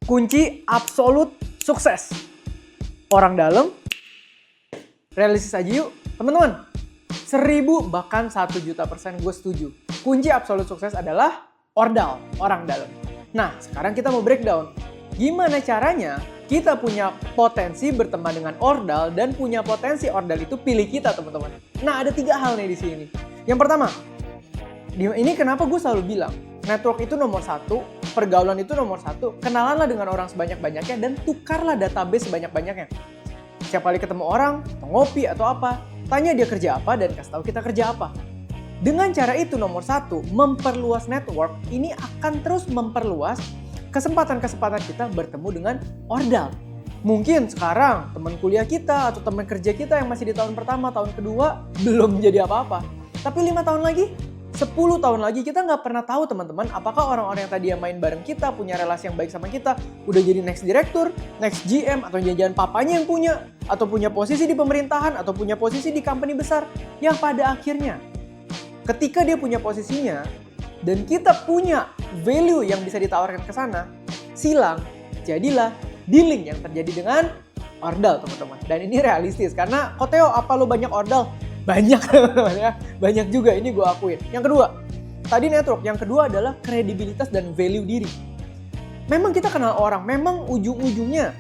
Kunci absolut sukses. Orang dalam, realistis aja yuk. Teman-teman, 1000 bahkan 1.000.000% gue setuju. Kunci absolut sukses adalah ordal, orang dalam. Nah, sekarang kita mau breakdown. Gimana caranya kita punya potensi berteman dengan ordal dan punya potensi ordal itu pilih kita, teman-teman. Nah, ada 3 hal nih di sini. Yang pertama, ini kenapa gue selalu bilang, network itu nomor 1, pergaulan itu nomor 1, kenalanlah dengan orang sebanyak-banyaknya dan tukarlah database sebanyak-banyaknya. Setiap kali ketemu orang, atau ngopi atau apa, tanya dia kerja apa dan kasih tahu kita kerja apa. Dengan cara itu nomor 1, memperluas network, ini akan terus memperluas kesempatan-kesempatan kita bertemu dengan ordal. Mungkin sekarang teman kuliah kita atau teman kerja kita yang masih di tahun pertama, tahun kedua belum jadi apa-apa. Tapi 5 tahun lagi, 10 tahun lagi kita nggak pernah tahu teman-teman apakah orang-orang yang tadi yang main bareng kita, punya relasi yang baik sama kita, udah jadi next director, next GM, atau jangan-jangan papanya yang punya, atau punya posisi di pemerintahan, atau punya posisi di company besar, yang pada akhirnya ketika dia punya posisinya dan kita punya value yang bisa ditawarkan ke sana, silang jadilah dealing yang terjadi dengan ordal, teman-teman. Dan ini realistis karena Koteo, apa lo banyak ordal? Banyak, ya. Banyak juga, ini gue akuin. Yang kedua, tadi network. Yang kedua adalah kredibilitas dan value diri. Memang kita kenal orang, memang ujung-ujungnya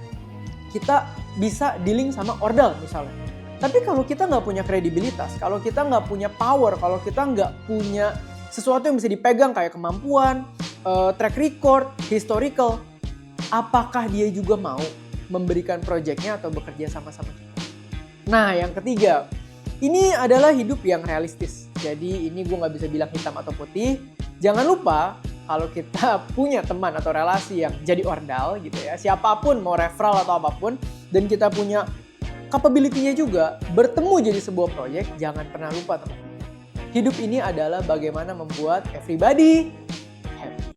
kita bisa dealing sama ordal misalnya. Tapi kalau kita nggak punya kredibilitas, kalau kita nggak punya power, kalau kita nggak punya sesuatu yang bisa dipegang kayak kemampuan, track record, historical, apakah dia juga mau memberikan proyeknya atau bekerja sama-sama kita? Nah, yang ketiga, ini adalah hidup yang realistis. Jadi ini gue nggak bisa bilang hitam atau putih. Jangan lupa kalau kita punya teman atau relasi yang jadi ordal gitu ya, siapapun mau referral atau apapun, dan kita punya capability-nya juga bertemu jadi sebuah proyek, jangan pernah lupa teman. Hidup ini adalah bagaimana membuat everybody